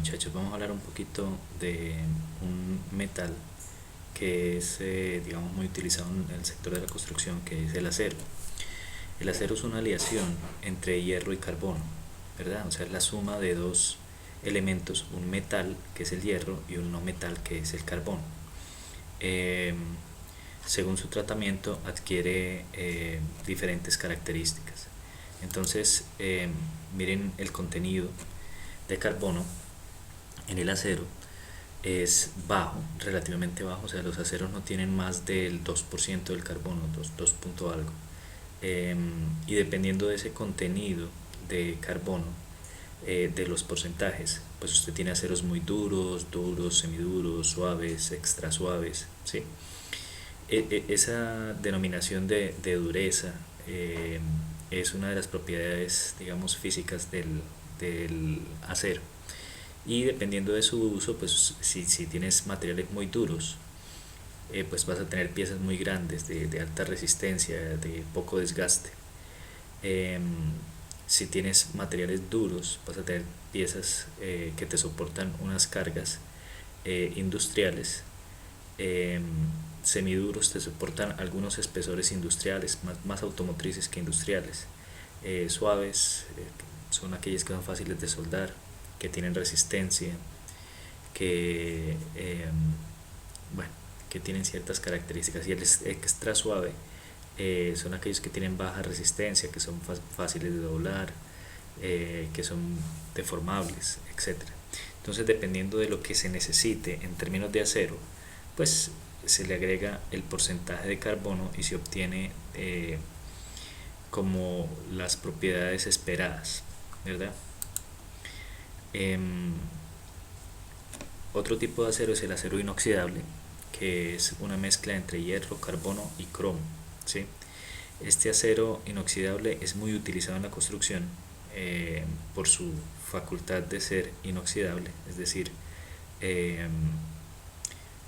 muchachos, vamos a hablar un poquito de un metal que es, digamos, muy utilizado en el sector de la construcción, que es el acero. El acero es una aleación entre hierro y carbono, ¿verdad? O sea, es la suma de dos elementos, un metal, que es el hierro, y un no metal, que es el carbono. Eh, Según su tratamiento, adquiere diferentes características. Entonces, miren el contenido de carbono en el acero es bajo, relativamente bajo, o sea, los aceros no tienen más del 2% del carbono, 2 punto algo. Y dependiendo de ese contenido de carbono, de los porcentajes, pues usted tiene aceros muy duros, duros, semiduros, suaves, extra suaves, ¿sí? Esa denominación de dureza es una de las propiedades, digamos, físicas del acero. Y dependiendo de su uso, pues si tienes materiales muy duros, pues vas a tener piezas muy grandes, de alta resistencia, de poco desgaste. Em, si tienes materiales duros, vas a tener piezas que te soportan unas cargas industriales. Em, Semiduros te soportan algunos espesores industriales, más automotrices que industriales. Suaves son aquellas que son fáciles de soldar, que tienen resistencia, que, bueno, que tienen ciertas características. Y el extra suave son aquellos que tienen baja resistencia, que son fáciles de doblar, que son deformables, etcétera. Entonces, dependiendo de lo que se necesite en términos de acero, pues se le agrega el porcentaje de carbono y se obtiene como las propiedades esperadas, ¿verdad? Em, Otro tipo de acero es el acero inoxidable, que es una mezcla entre hierro, carbono y cromo, ¿sí? Este acero inoxidable es muy utilizado en la construcción por su facultad de ser inoxidable, es decir, eh,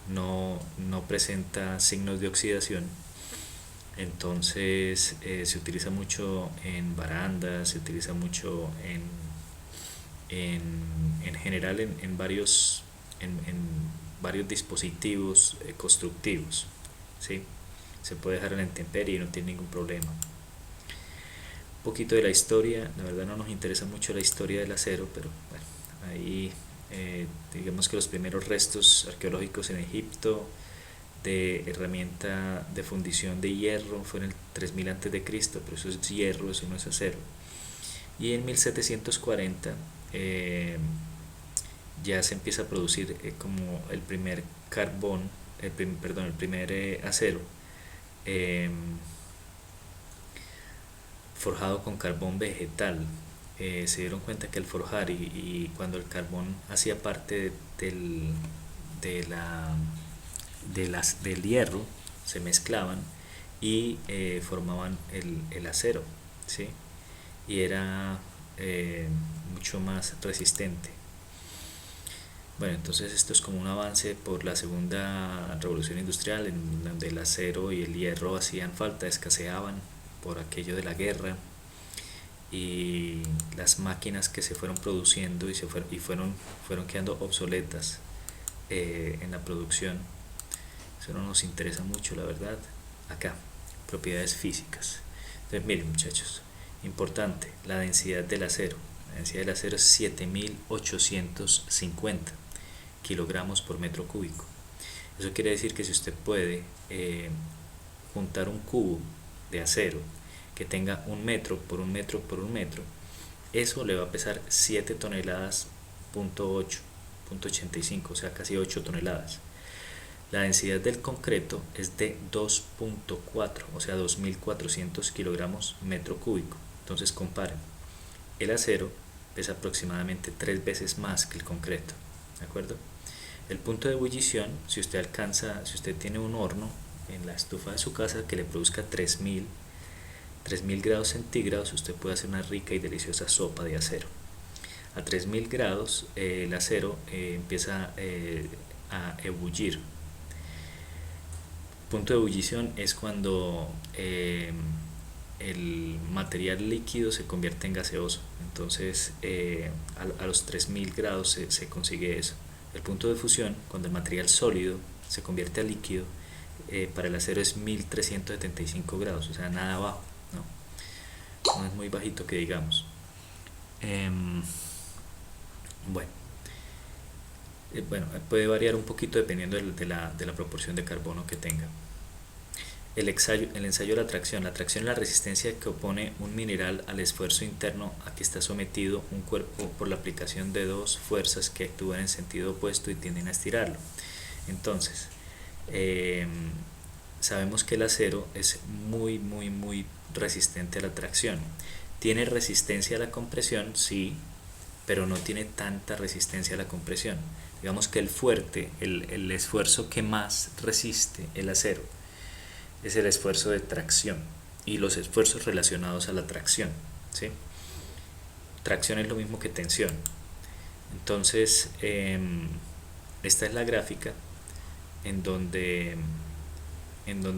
no presenta signos de oxidación. Entonces se utiliza mucho en barandas, se utiliza mucho en, en general en varios dispositivos constructivos, ¿sí? Se puede dejar en la intemperie y no tiene ningún problema. Un poquito de la historia, la verdad no nos interesa mucho la historia del acero, pero bueno, ahí digamos que los primeros restos arqueológicos en Egipto de herramienta de fundición de hierro fue en el 3000 a.C., pero eso es hierro, eso no es acero. Y en 1740 ya se empieza a producir como el primer carbón, perdón, el primer acero eh, forjado con carbón vegetal. Se dieron cuenta que al forjar y cuando el carbón hacía parte de la, del hierro, se mezclaban y formaban el acero, ¿sí? Y era mucho más resistente. Bueno, entonces esto es como un avance por la segunda revolución industrial, en donde el acero y el hierro hacían falta, escaseaban por aquello de la guerra, y las máquinas que se fueron produciendo fueron quedando obsoletas en la producción. Eso no nos interesa mucho, la verdad. Acá, propiedades físicas. Entonces, miren, muchachos, importante, la densidad del acero. La densidad del acero es 7850 kilogramos por metro cúbico. Eso quiere decir que si usted puede juntar un cubo de acero que tenga un metro por un metro por un metro, eso le va a pesar 7 toneladas, punto 85, o sea, casi 8 toneladas. La densidad del concreto es de 2.4, o sea, 2400 kilogramos metro cúbico. Entonces comparen, el acero pesa aproximadamente 3 veces más que el concreto, ¿de acuerdo? El punto de ebullición, si usted tiene un horno en la estufa de su casa que le produzca 3000 grados centígrados, usted puede hacer una rica y deliciosa sopa de acero. A 3000 grados el acero empieza a ebullir. Punto de ebullición es cuando el material líquido se convierte en gaseoso. Entonces a los 3000 grados se consigue eso. El punto de fusión, cuando el material sólido se convierte a líquido, para el acero es 1375 grados, o sea, nada abajo, no es muy bajito que digamos. Bueno, puede variar un poquito dependiendo de la proporción de carbono que tenga. El ensayo de la tracción. La tracción es la resistencia que opone un mineral al esfuerzo interno a que está sometido un cuerpo por la aplicación de dos fuerzas que actúan en sentido opuesto y tienden a estirarlo. Entonces, sabemos que el acero es muy resistente a la tracción. ¿Tiene resistencia a la compresión? Sí, pero no tiene tanta resistencia a la compresión. Digamos que el esfuerzo que más resiste el acero es el esfuerzo de tracción y los esfuerzos relacionados a la tracción, ¿sí? Tracción es lo mismo que tensión. Entonces, esta es la gráfica en donde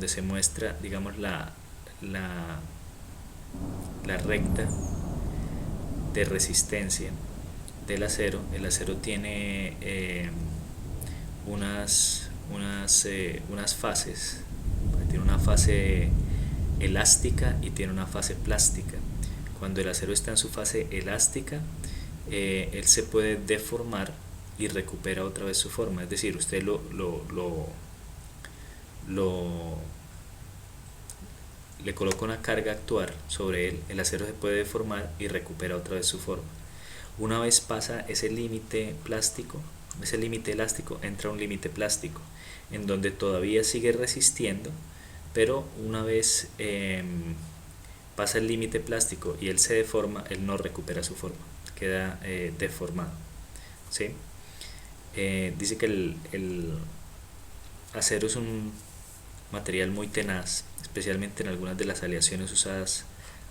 se muestra, digamos, la recta de resistencia del acero. El acero tiene unas fases. Tiene una fase elástica y tiene una fase plástica. Cuando el acero está en su fase elástica, él se puede deformar y recupera otra vez su forma. Es decir, usted le coloca una carga a actuar sobre él, el acero se puede deformar y recupera otra vez su forma. Una vez pasa ese límite plástico, ese límite elástico, entra un límite plástico en donde todavía sigue resistiendo, pero una vez pasa el límite plástico y él se deforma, él no recupera su forma, queda deformado, ¿sí? Dice que el acero es un material muy tenaz, especialmente en algunas de las aleaciones usadas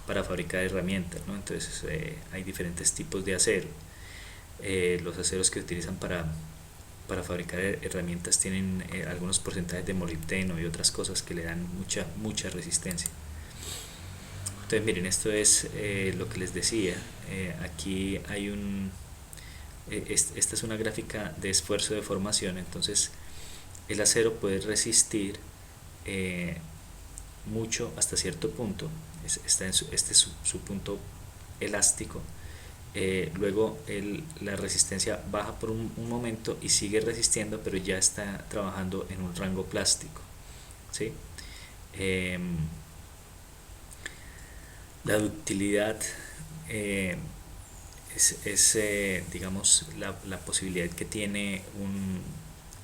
para fabricar herramientas, ¿no? Entonces hay diferentes tipos de acero. Los aceros que utilizan para fabricar herramientas tienen algunos porcentajes de molibdeno y otras cosas que le dan mucha resistencia. Entonces miren, esto es lo que les decía. Aquí hay esta es una gráfica de esfuerzo de formación. Entonces el acero puede resistir mucho hasta cierto punto. Este es su punto elástico. Luego la resistencia baja por un momento y sigue resistiendo, pero ya está trabajando en un rango plástico, ¿sí? La ductilidad es digamos, la posibilidad que tiene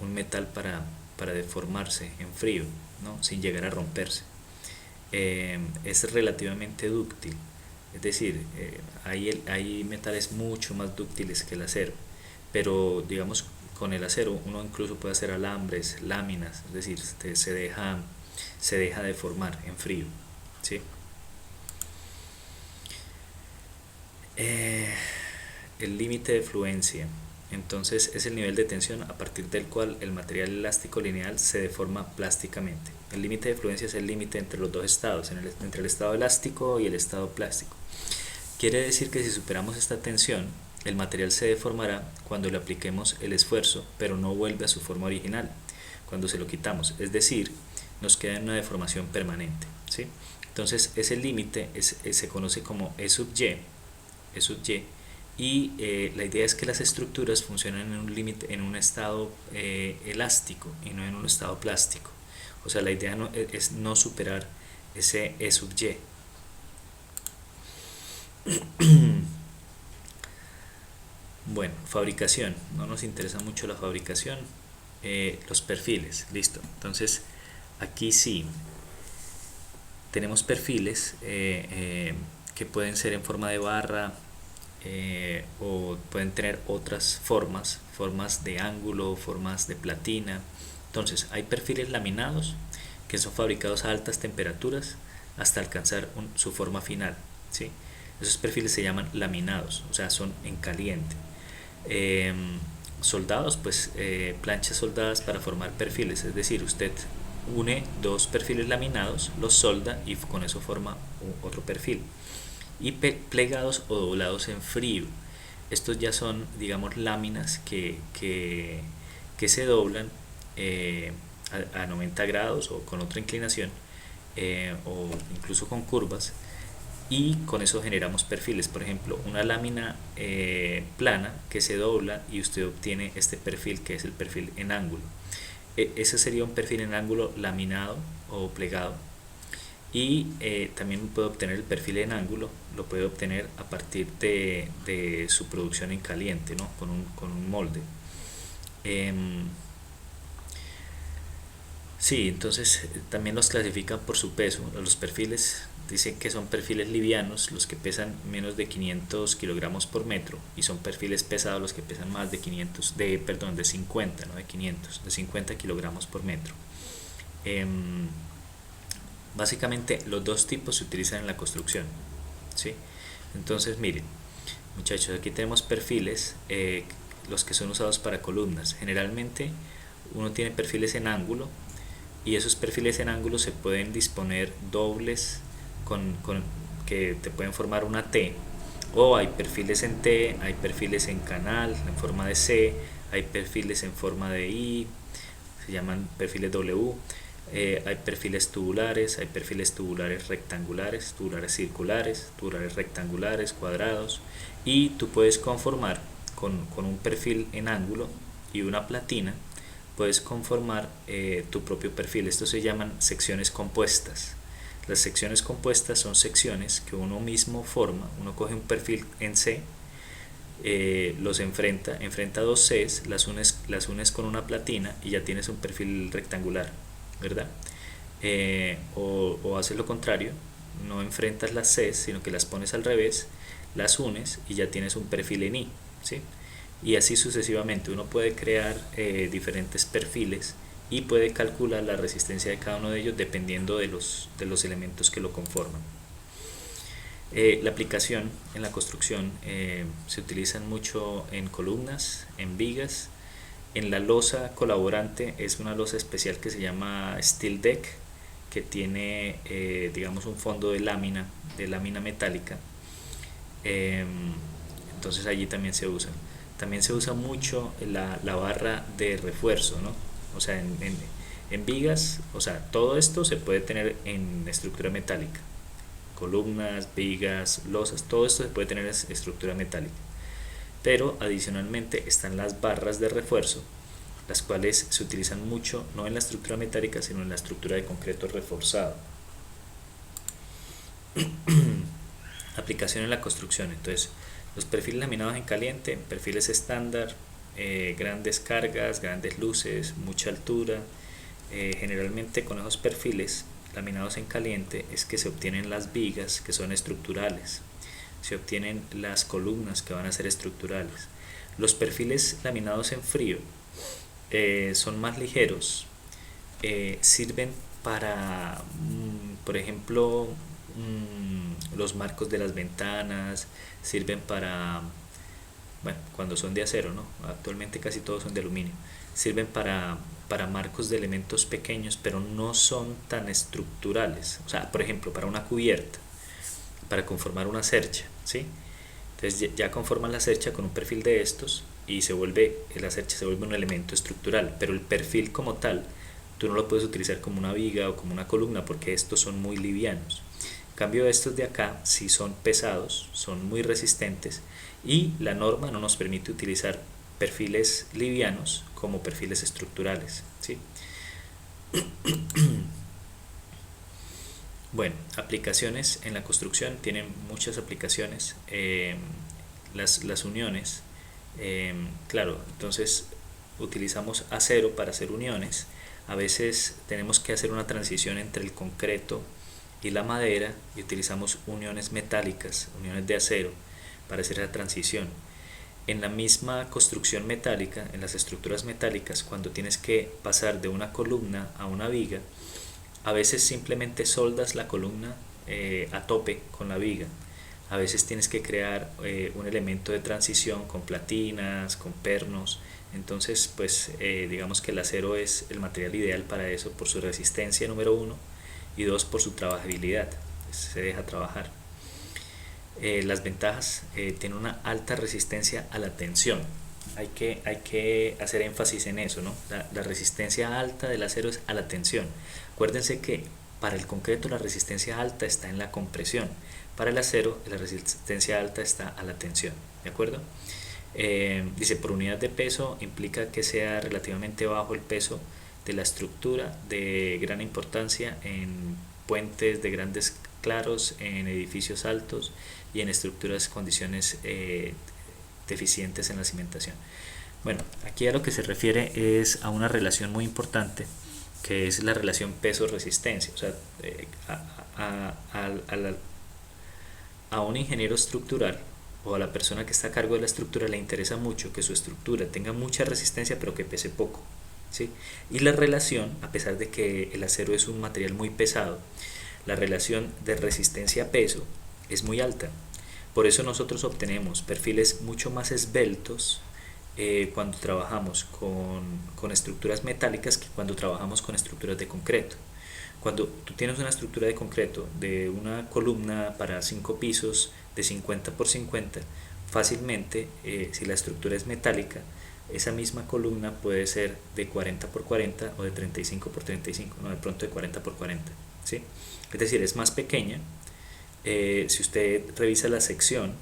un metal para deformarse en frío, ¿no? Sin llegar a romperse. Es relativamente dúctil. Es decir, hay metales mucho más dúctiles que el acero, pero digamos con el acero uno incluso puede hacer alambres, láminas, es decir, se deja deformar en frío, ¿sí? El límite de fluencia, entonces, es el nivel de tensión a partir del cual el material elástico lineal se deforma plásticamente. El límite de fluencia es el límite entre los dos estados, entre el estado elástico y el estado plástico. Quiere decir que si superamos esta tensión, el material se deformará cuando le apliquemos el esfuerzo, pero no vuelve a su forma original cuando se lo quitamos. Es decir, nos queda en una deformación permanente, ¿sí? Entonces, ese límite se conoce como E sub y, y la idea es que las estructuras funcionan en un límite, en un estado elástico y no en un estado plástico. O sea, la idea es no superar ese E sub y. Bueno, fabricación. No nos interesa mucho la fabricación. Los perfiles, listo. Entonces, aquí sí tenemos perfiles que pueden ser en forma de barra, o pueden tener otras formas de ángulo, formas de platina. Entonces hay perfiles laminados que son fabricados a altas temperaturas hasta alcanzar su forma final, ¿sí? Esos perfiles se llaman laminados, o sea, son en caliente. Soldados, pues planchas soldadas para formar perfiles, es decir, usted une dos perfiles laminados, los solda y con eso forma otro perfil. Y plegados o doblados en frío. Estos ya son, digamos, láminas que se doblan a 90 grados o con otra inclinación, o incluso con curvas, y con eso generamos perfiles. Por ejemplo, una lámina plana que se dobla y usted obtiene este perfil, que es el perfil en ángulo. Ese sería un perfil en ángulo laminado o plegado. Y también puede obtener el perfil en ángulo, lo puede obtener a partir de su producción en caliente, ¿no? Con un molde. Sí, entonces también los clasifican por su peso. Los perfiles dicen que son perfiles livianos los que pesan menos de 500 kilogramos por metro, y son perfiles pesados los que pesan más de 500, perdón, de 50, no de 500, de 50 kilogramos por metro. Básicamente los dos tipos se utilizan en la construcción, ¿sí? Entonces miren, muchachos, aquí tenemos perfiles, los que son usados para columnas. Generalmente uno tiene perfiles en ángulo, y esos perfiles en ángulo se pueden disponer dobles que te pueden formar una T, o hay perfiles en T, hay perfiles en canal en forma de C, hay perfiles en forma de I, se llaman perfiles W. Hay perfiles tubulares, hay perfiles tubulares rectangulares, tubulares circulares, tubulares rectangulares, cuadrados, y tú puedes conformar con un perfil en ángulo y una platina, puedes conformar tu propio perfil. Estos se llaman secciones compuestas. Las secciones compuestas son secciones que uno mismo forma. Uno coge un perfil en C, los enfrenta dos Cs, las unes con una platina y ya tienes un perfil rectangular, ¿verdad? O haces lo contrario, no enfrentas las Cs, sino que las pones al revés, las unes y ya tienes un perfil en I, ¿sí? Y así sucesivamente. Uno puede crear diferentes perfiles y puede calcular la resistencia de cada uno de ellos dependiendo de los elementos que lo conforman. La aplicación en la construcción se utilizan mucho en columnas, en vigas, en la losa colaborante. Es una losa especial que se llama Steel Deck, que tiene digamos un fondo de lámina metálica. Entonces allí también se usa. También se usa mucho la barra de refuerzo, ¿no? O sea, en vigas, o sea, todo esto se puede tener en estructura metálica. Columnas, vigas, losas, todo esto se puede tener en estructura metálica. Pero adicionalmente están las barras de refuerzo, las cuales se utilizan mucho no en la estructura metálica, sino en la estructura de concreto reforzado. Aplicación en la construcción. Entonces, los perfiles laminados en caliente, perfiles estándar, grandes cargas, grandes luces, mucha altura. Generalmente con esos perfiles laminados en caliente es que se obtienen las vigas, que son estructurales, se obtienen las columnas, que van a ser estructurales. Los perfiles laminados en frío son más ligeros, sirven para, por ejemplo, los marcos de las ventanas, sirven para, bueno, cuando son de acero, ¿no? Actualmente casi todos son de aluminio. Sirven para marcos de elementos pequeños, pero no son tan estructurales. O sea, por ejemplo, para una cubierta, para conformar una cercha, ¿sí? Entonces ya conforman la cercha con un perfil de estos y la cercha se vuelve un elemento estructural, pero el perfil como tal tú no lo puedes utilizar como una viga o como una columna, porque estos son muy livianos. En cambio, estos de acá sí son pesados, son muy resistentes, y la norma no nos permite utilizar perfiles livianos como perfiles estructurales, ¿sí? Bueno, aplicaciones en la construcción tienen muchas aplicaciones. Las uniones, claro, entonces utilizamos acero para hacer uniones. A veces tenemos que hacer una transición entre el concreto y la madera y utilizamos uniones metálicas, uniones de acero, para hacer la transición. En la misma construcción metálica, en las estructuras metálicas, cuando tienes que pasar de una columna a una viga, a veces simplemente soldas la columna a tope con la viga. A veces tienes que crear un elemento de transición con platinas, con pernos, Entonces, pues digamos que el acero es el material ideal para eso por su resistencia, número uno, y dos, por su trabajabilidad, se deja trabajar. Las ventajas, tiene una alta resistencia a la tensión. Hay que hacer énfasis en eso, ¿no? La resistencia alta del acero es a la tensión. Acuérdense que para el concreto la resistencia alta está en la compresión. Para el acero la resistencia alta está a la tensión. ¿De acuerdo? Dice, por unidad de peso implica que sea relativamente bajo el peso de la estructura de gran importancia en puentes de grandes claros, en edificios altos y en estructuras condiciones deficientes en la cimentación. Bueno, aquí a lo que se refiere es a una relación muy importante, que es la relación peso-resistencia. O sea, a un ingeniero estructural o a la persona que está a cargo de la estructura le interesa mucho que su estructura tenga mucha resistencia pero que pese poco, ¿sí? Y la relación, a pesar de que el acero es un material muy pesado, la relación de resistencia-peso es muy alta. Por eso nosotros obtenemos perfiles mucho más esbeltos cuando trabajamos con estructuras metálicas que cuando trabajamos con estructuras de concreto. Cuando tú tienes una estructura de concreto de una columna para 5 pisos de 50 por 50, fácilmente, si la estructura es metálica, esa misma columna puede ser de 40 por 40 o de 35 por 35, no, de pronto de 40 por 40, ¿sí? Es decir, es más pequeña. Si usted revisa la sección,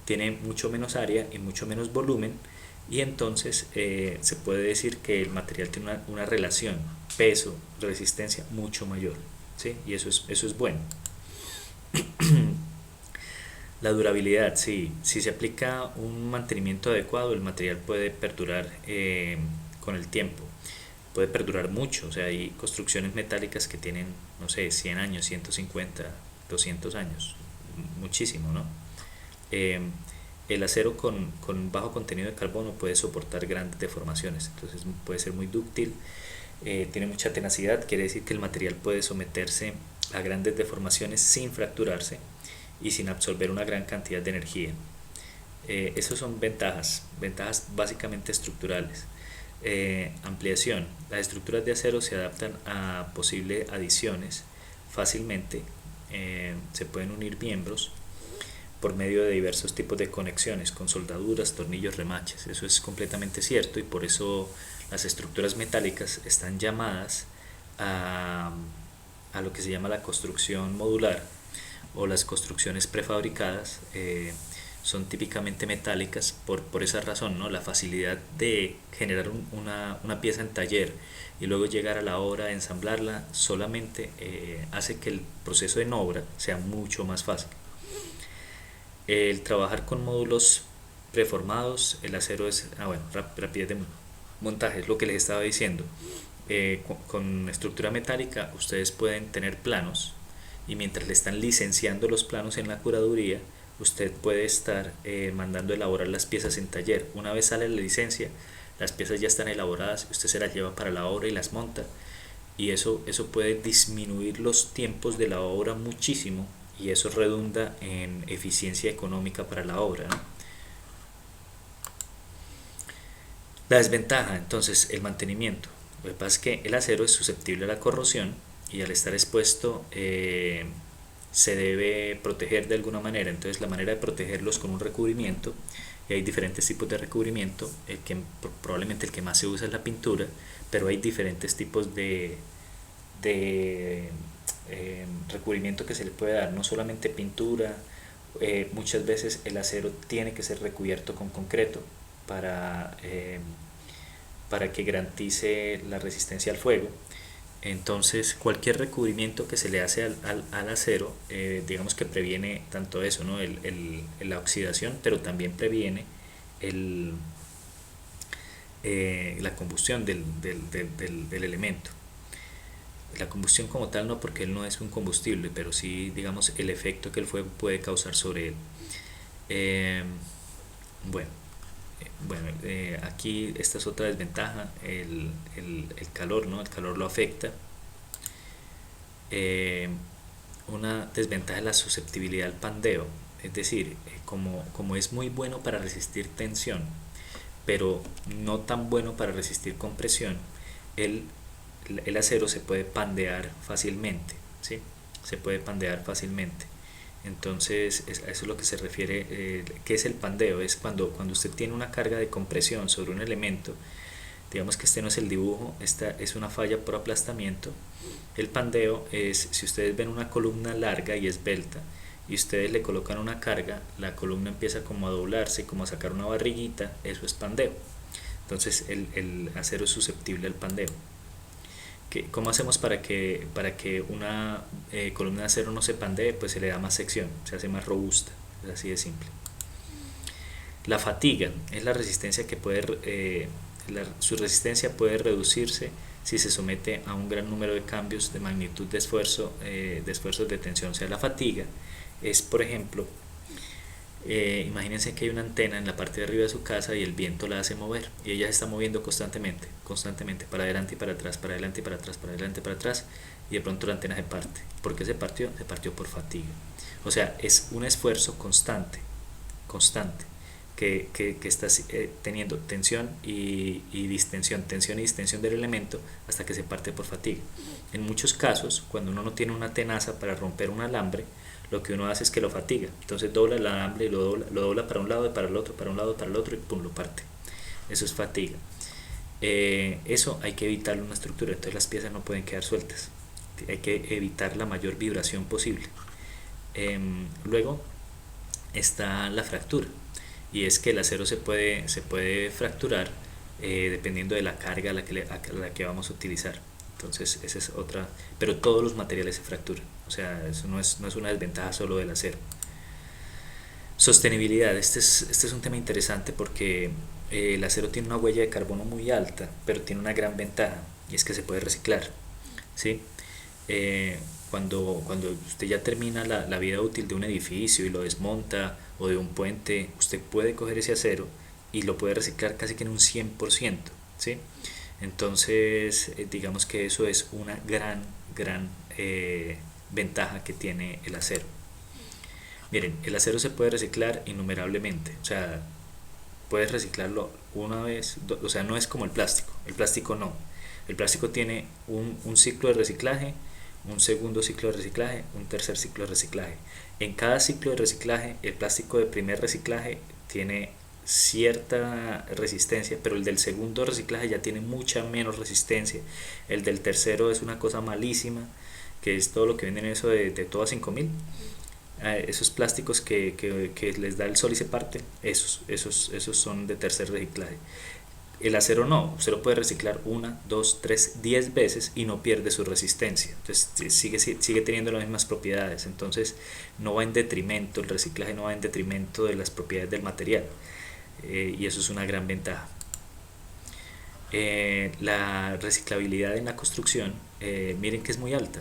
tiene mucho menos área y mucho menos volumen, y entonces se puede decir que el material tiene una relación peso-resistencia mucho mayor, ¿sí? Y eso es bueno. La durabilidad, sí, si se aplica un mantenimiento adecuado, el material puede perdurar con el tiempo, puede perdurar mucho. O sea, hay construcciones metálicas que tienen, no sé, 100 años, 150, 200 años, muchísimo, ¿no? Eh, el acero con bajo contenido de carbono puede soportar grandes deformaciones, entonces puede ser muy dúctil, tiene mucha tenacidad, quiere decir que el material puede someterse a grandes deformaciones sin fracturarse y sin absorber una gran cantidad de energía. Esas son ventajas básicamente estructurales. Ampliación. Las estructuras de acero se adaptan a posibles adiciones fácilmente. Se pueden unir miembros por medio de diversos tipos de conexiones con soldaduras, tornillos, remaches. Eso es completamente cierto y por eso las estructuras metálicas están llamadas a lo que se llama la construcción modular o las construcciones prefabricadas. Son típicamente metálicas por esa razón, ¿no? La facilidad de generar una pieza en taller y luego llegar a la obra de ensamblarla solamente hace que el proceso en obra sea mucho más fácil. El trabajar con módulos preformados, el acero es, bueno, rapidez de montaje, es lo que les estaba diciendo. Con estructura metálica ustedes pueden tener planos y mientras le están licenciando los planos en la curaduría, usted puede estar mandando elaborar las piezas en taller. Una vez sale la licencia, las piezas ya están elaboradas, usted se las lleva para la obra y las monta, y eso puede disminuir los tiempos de la obra muchísimo, y eso redunda en eficiencia económica para la obra, ¿no? La desventaja, entonces, el mantenimiento. Lo que pasa es que el acero es susceptible a la corrosión y al estar expuesto se debe proteger de alguna manera. Entonces la manera de protegerlo es con un recubrimiento, y hay diferentes tipos de recubrimiento. Probablemente el que más se usa es la pintura, pero hay diferentes tipos de recubrimiento que se le puede dar, no solamente pintura. Muchas veces el acero tiene que ser recubierto con concreto para que garantice la resistencia al fuego. Entonces cualquier recubrimiento que se le hace al acero, digamos que previene tanto eso, ¿no? La oxidación, pero también previene la combustión del elemento. La combustión como tal no, porque él no es un combustible, pero sí, digamos, el efecto que el fuego puede causar sobre él. Bueno, aquí esta es otra desventaja, el calor, ¿no? El calor lo afecta. Una desventaja es la susceptibilidad al pandeo, es decir, como es muy bueno para resistir tensión, pero no tan bueno para resistir compresión, el, el acero se puede pandear fácilmente, ¿sí? Se puede pandear fácilmente. Entonces, a eso es lo que se refiere, ¿qué es el pandeo? Es cuando usted tiene una carga de compresión sobre un elemento, digamos que este no es el dibujo, esta es una falla por aplastamiento. El pandeo es, si ustedes ven una columna larga y esbelta, y ustedes le colocan una carga, la columna empieza como a doblarse, como a sacar una barriguita, eso es pandeo. Entonces el acero es susceptible al pandeo. ¿Cómo hacemos para que una columna de acero no se pandee? Pues se le da más sección, se hace más robusta, es así de simple. La fatiga es la resistencia que puede, su resistencia puede reducirse si se somete a un gran número de cambios de magnitud de esfuerzo, de esfuerzos de tensión. O sea, la fatiga es, por ejemplo, imagínense que hay una antena en la parte de arriba de su casa y el viento la hace mover y ella se está moviendo constantemente, para adelante y para atrás, para adelante y para atrás, para adelante y para atrás, y de pronto la antena se parte. ¿Por qué se partió? Se partió por fatiga. O sea, es un esfuerzo constante, que estás teniendo tensión y distensión, tensión y distensión del elemento hasta que se parte por fatiga. En muchos casos, cuando uno no tiene una tenaza para romper un alambre, lo que uno hace es que lo fatiga. Entonces dobla el alambre y lo dobla para un lado y para el otro, para un lado, para el otro y pum, lo parte. Eso es fatiga. Eso hay que evitarlo en una estructura, entonces las piezas no pueden quedar sueltas. Hay que evitar la mayor vibración posible. Luego está la fractura, y es que el acero se puede fracturar dependiendo de la carga a la que vamos a utilizar. Entonces esa es otra, pero todos los materiales se fracturan, o sea, eso no es una desventaja solo del acero. Sostenibilidad, este es un tema interesante porque el acero tiene una huella de carbono muy alta, pero tiene una gran ventaja, y es que se puede reciclar, ¿sí? Cuando usted ya termina la vida útil de un edificio y lo desmonta, o de un puente, usted puede coger ese acero y lo puede reciclar casi que en un 100%, ¿sí? Entonces, digamos que eso es una gran ventaja que tiene el acero. Miren, el acero se puede reciclar innumerablemente, o sea, puedes reciclarlo una vez, o sea, no es como el plástico no. El plástico tiene un ciclo de reciclaje, un segundo ciclo de reciclaje, un tercer ciclo de reciclaje. En cada ciclo de reciclaje, el plástico de primer reciclaje tiene cierta resistencia, pero el del segundo reciclaje ya tiene mucha menos resistencia. El del tercero es una cosa malísima, que es todo lo que venden eso de todo a 5000. Esos plásticos que les da el sol y se parte, esos son de tercer reciclaje. El acero no, usted lo puede reciclar 1, 2, 3, 10 veces y no pierde su resistencia. Entonces sigue teniendo las mismas propiedades. Entonces no va en detrimento, el reciclaje no va en detrimento de las propiedades del material. Y eso es una gran ventaja. La reciclabilidad en la construcción, miren que es muy alta.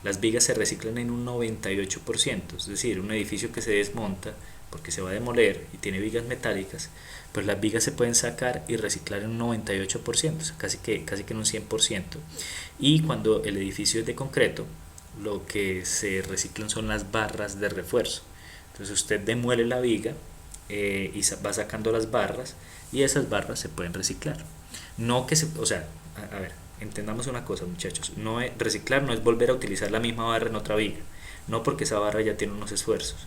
Las vigas se reciclan en un 98%, es decir, un edificio que se desmonta porque se va a demoler y tiene vigas metálicas, pues las vigas se pueden sacar y reciclar en un 98%, o sea, casi que en un 100%. Y cuando el edificio es de concreto, lo que se reciclan son las barras de refuerzo. Entonces usted demuele la viga y va sacando las barras, y esas barras se pueden reciclar. No que o sea, a ver, entendamos una cosa, muchachos, reciclar no es volver a utilizar la misma barra en otra viga, no, porque esa barra ya tiene unos esfuerzos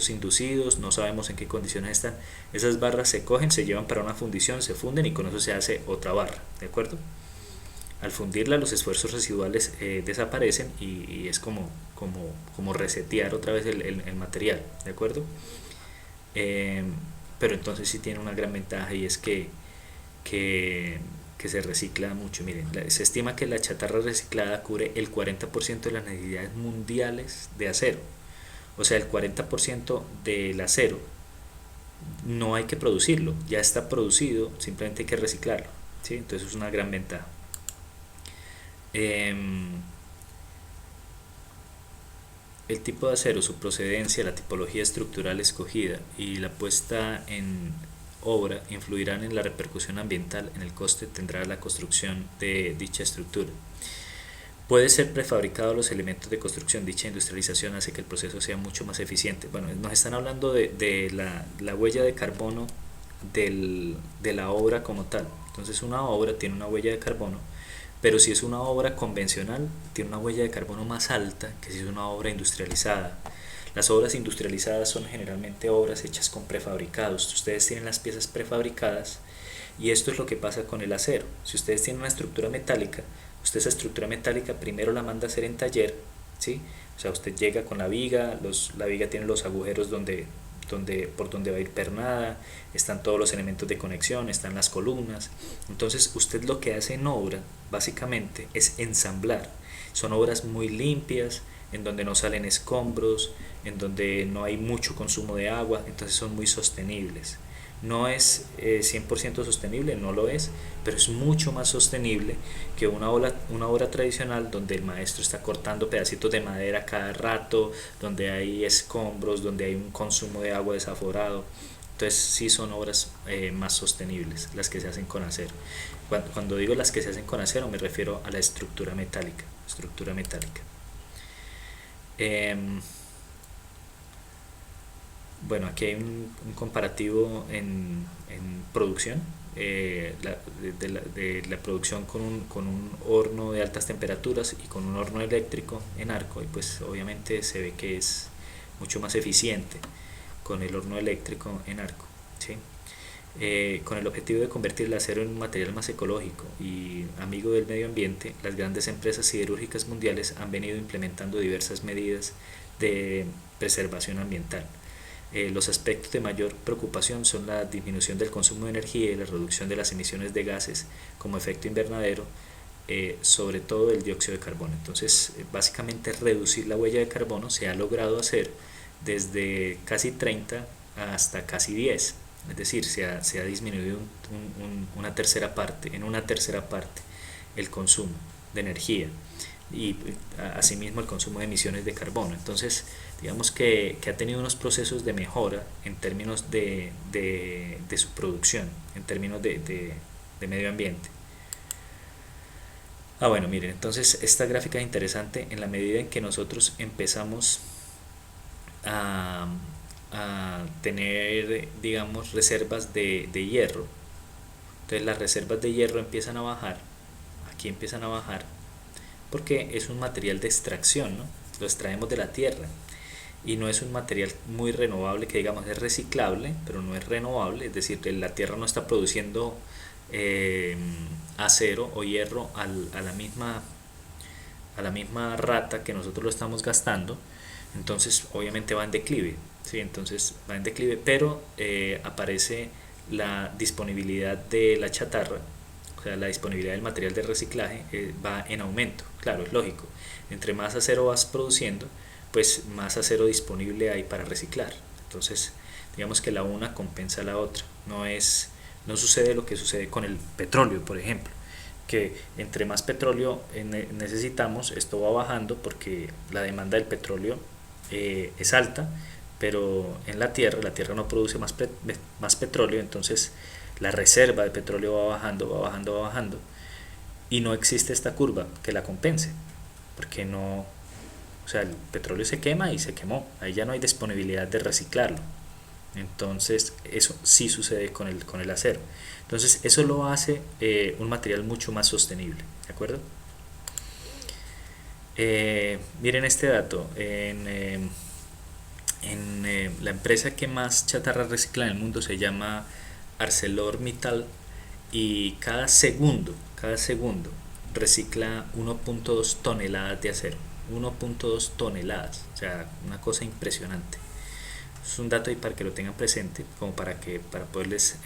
inducidos, no sabemos en qué condiciones están. Esas barras se cogen, se llevan para una fundición, se funden y con eso se hace otra barra, ¿de acuerdo? Al fundirla los esfuerzos residuales desaparecen y es como resetear otra vez el material, ¿de acuerdo? Pero entonces sí tiene una gran ventaja, y es que se recicla mucho. Miren, se estima que la chatarra reciclada cubre el 40% de las necesidades mundiales de acero. O sea, el 40% del acero no hay que producirlo, ya está producido, simplemente hay que reciclarlo, ¿sí? Entonces es una gran ventaja. El tipo de acero, su procedencia, la tipología estructural escogida y la puesta en obra influirán en la repercusión ambiental, en el coste tendrá la construcción de dicha estructura. Puede ser prefabricado los elementos de construcción. Dicha industrialización hace que el proceso sea mucho más eficiente. Bueno, nos están hablando de la huella de carbono de la obra como tal. Entonces una obra tiene una huella de carbono, pero si es una obra convencional, tiene una huella de carbono más alta que si es una obra industrializada. Las obras industrializadas son generalmente obras hechas con prefabricados. Ustedes tienen las piezas prefabricadas y esto es lo que pasa con el acero. Si ustedes tienen una estructura metálica, usted esa estructura metálica primero la manda a hacer en taller, ¿sí? O sea, usted llega con la viga, la viga tiene los agujeros por donde va a ir pernada, están todos los elementos de conexión, están las columnas. Entonces usted lo que hace en obra básicamente es ensamblar. Son obras muy limpias, en donde no salen escombros, en donde no hay mucho consumo de agua, entonces son muy sostenibles. No es 100% sostenible, no lo es, pero es mucho más sostenible que una obra tradicional donde el maestro está cortando pedacitos de madera cada rato, donde hay escombros, donde hay un consumo de agua desaforado. Entonces sí son obras más sostenibles las que se hacen con acero. Cuando digo las que se hacen con acero me refiero a la estructura metálica. Estructura metálica. Bueno, aquí hay un comparativo en producción, de la producción con un horno de altas temperaturas y con un horno eléctrico en arco, y pues obviamente se ve que es mucho más eficiente con el horno eléctrico en arco, ¿sí? Con el objetivo de convertir el acero en un material más ecológico y amigo del medio ambiente, las grandes empresas siderúrgicas mundiales han venido implementando diversas medidas de preservación ambiental. Los aspectos de mayor preocupación son la disminución del consumo de energía y la reducción de las emisiones de gases como efecto invernadero, sobre todo el dióxido de carbono. Entonces, básicamente reducir la huella de carbono se ha logrado hacer desde casi 30 hasta casi 10. Es decir, se ha disminuido una tercera parte, en una tercera parte el consumo de energía y asimismo el consumo de emisiones de carbono. Entonces, digamos que ha tenido unos procesos de mejora en términos de su producción, en términos de medio ambiente. Bueno, miren, entonces esta gráfica es interesante en la medida en que nosotros empezamos a, a tener, digamos, reservas de hierro. Entonces las reservas de hierro empiezan a bajar, aquí empiezan a bajar, porque es un material de extracción, ¿no? Lo extraemos de la tierra y no es un material muy renovable, que digamos es reciclable, pero no es renovable, es decir, la tierra no está produciendo acero o hierro a la misma rata que nosotros lo estamos gastando. Entonces obviamente va en declive, ¿sí? Entonces va en declive, pero aparece la disponibilidad de la chatarra, o sea, la disponibilidad del material de reciclaje va en aumento. Claro, es lógico, entre más acero vas produciendo, pues más acero disponible hay para reciclar. Entonces digamos que la una compensa a la otra. No sucede lo que sucede con el petróleo, por ejemplo, que entre más petróleo necesitamos, esto va bajando porque la demanda del petróleo es alta, pero en la tierra no produce más petróleo, entonces la reserva de petróleo va bajando, va bajando, va bajando, y no existe esta curva que la compense, porque no, o sea, el petróleo se quema y se quemó, ahí ya no hay disponibilidad de reciclarlo. Entonces eso sí sucede con el acero. Entonces eso lo hace un material mucho más sostenible, ¿de acuerdo? Miren este dato, la empresa que más chatarra recicla en el mundo se llama ArcelorMittal, y cada segundo recicla 1.2 toneladas de acero. 1.2 toneladas, o sea, una cosa impresionante. Es un dato ahí para que lo tengan presente, como para poderles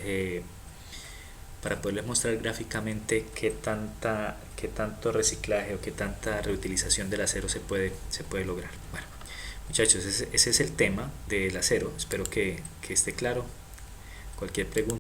mostrar gráficamente qué tanto reciclaje o qué tanta reutilización del acero se puede lograr. Bueno, muchachos, ese es el tema del acero. Espero que esté claro. Cualquier pregunta